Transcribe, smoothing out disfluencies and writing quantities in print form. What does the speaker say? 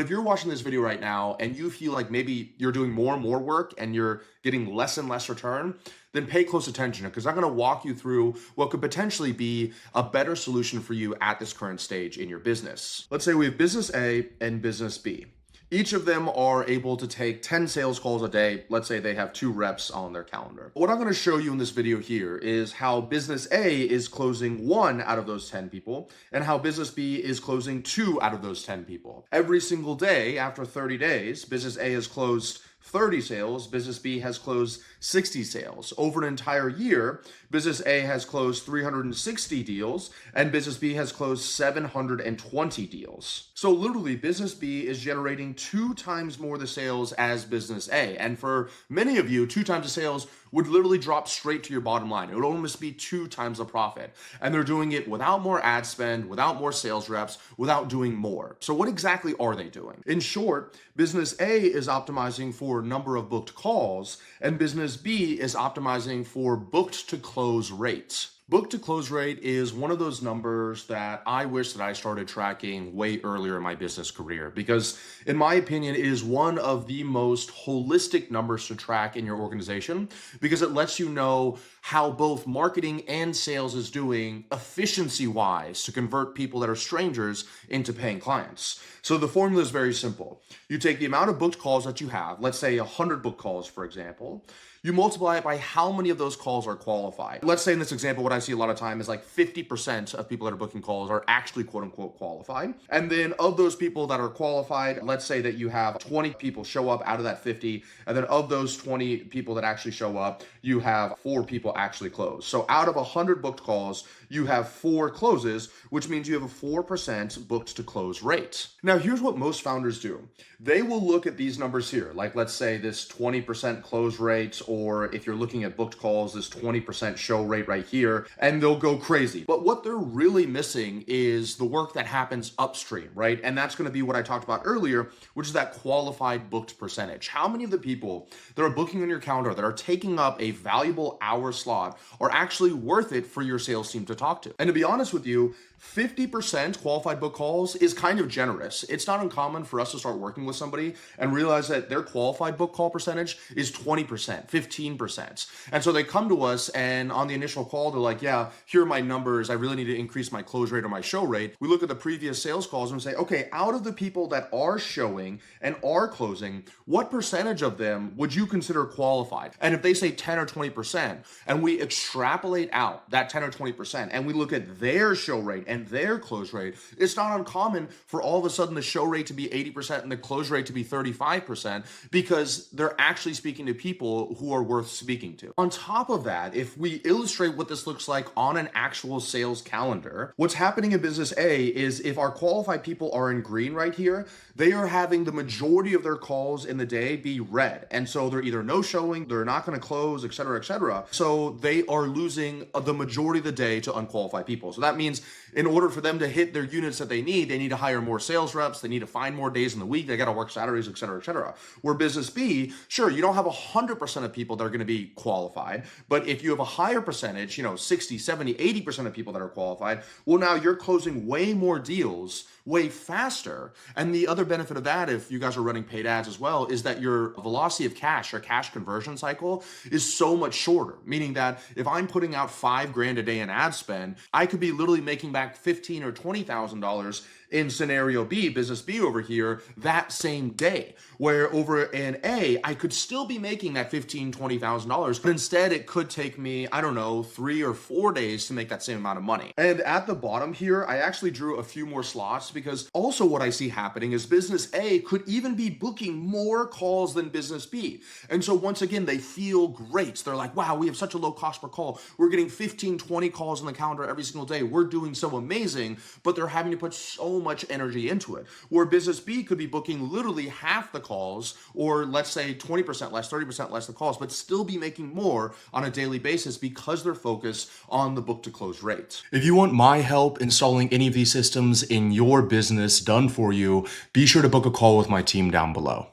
If you're watching this video right now and you feel like maybe you're doing more and more work and you're getting less and less return, then pay close attention because I'm going to walk you through what could potentially be a better solution for you at this current stage in your business. Let's say we have business A and business B. Each of them are able to take 10 sales calls a day. Let's say they have 2 reps on their calendar. What I'm going to show you in this video here is how business A is closing 1 out of those 10 people and how business B is closing 2 out of those 10 people. Every single day after 30 days, business A has closed 30 sales, business B has closed 60 sales. Over an entire year, business A has closed 360 deals and business B has closed 720 deals. So literally, business B is generating 2 times more the sales as business A. And for many of you, 2 times the sales would literally drop straight to your bottom line. It would almost be 2 times the profit. And they're doing it without more ad spend, without more sales reps, without doing more. So what exactly are they doing? In short, business A is optimizing for number of booked calls, and business B is optimizing for booked to close rates. Book to close rate is one of those numbers that I wish that I started tracking way earlier in my business career because, in my opinion, it is one of the most holistic numbers to track in your organization because it lets you know how both marketing and sales is doing efficiency-wise to convert people that are strangers into paying clients. So the formula is very simple. You take the amount of booked calls that you have, let's say 100 booked calls, for example, you multiply it by how many of those calls are qualified. Let's say in this example, what I see a lot of time is like 50% of people that are booking calls are actually quote unquote qualified. And then of those people that are qualified, let's say that you have 20 people show up out of that 50. And then of those 20 people that actually show up, you have 4 people actually close. So out of 100 booked calls, you have 4 closes, which means you have a 4% booked to close rate. Now, here's what most founders do. They will look at these numbers here, like let's say this 20% close rate, or if you're looking at booked calls, this 20% show rate right here, and they'll go crazy. But what they're really missing is the work that happens upstream, right? And that's going to be what I talked about earlier, which is that qualified booked percentage. How many of the people that are booking on your calendar that are taking up a valuable hour slot are actually worth it for your sales team to talk to? And to be honest with you, 50% qualified book calls is kind of generous. It's not uncommon for us to start working with somebody and realize that their qualified book call percentage is 20%, 15%. And so they come to us and on the initial call, they're like, yeah, here are my numbers. I really need to increase my close rate or my show rate. We look at the previous sales calls and say, okay, out of the people that are showing and are closing, what percentage of them would you consider qualified? And if they say 10 or 20%, and we extrapolate out that 10 or 20%, and we look at their show rate and their close rate, it's not uncommon for all of a sudden the show rate to be 80% and the close rate to be 35% because they're actually speaking to people who are worth speaking to. On top of that, if we illustrate what this looks like on an actual sales calendar, what's happening in business A is if our qualified people are in green right here, they are having the majority of their calls in the day be red. And so they're either no showing, they're not going to close, et cetera, et cetera. So they are losing the majority of the day to unqualified people. So that means in order for them to hit their units that they need to hire more sales reps, they need to find more days in the week, they got to work Saturdays, et cetera, et cetera. Where business B, sure, you don't have 100% of people that are going to be qualified, but if you have a higher percentage, 60, 70, 80% of people that are qualified, well, now you're closing way more deals way faster. And the other benefit of that, if you guys are running paid ads as well, is that your velocity of cash or cash conversion cycle is so much shorter. Meaning that if I'm putting out $5,000 a day in ad spend, I could be literally making back $15,000 or $20,000 in scenario B, business B over here, that same day. Where over in A, I could still be making that $15,000, $20,000, but instead it could take me, 3 or 4 days to make that same amount of money. And at the bottom here, I actually drew a few more slots because also what I see happening is business A could even be booking more calls than business B. And so once again, they feel great. They're like, wow, we have such a low cost per call. We're getting 15, 20 calls on the calendar every single day. We're doing so amazing, but they're having to put so much energy into it. Where business B could be booking literally half the calls, or let's say 20% less, 30% less the calls, but still be making more on a daily basis because they're focused on the book to close rate. If you want my help installing any of these systems in your business done for you, be sure to book a call with my team down below.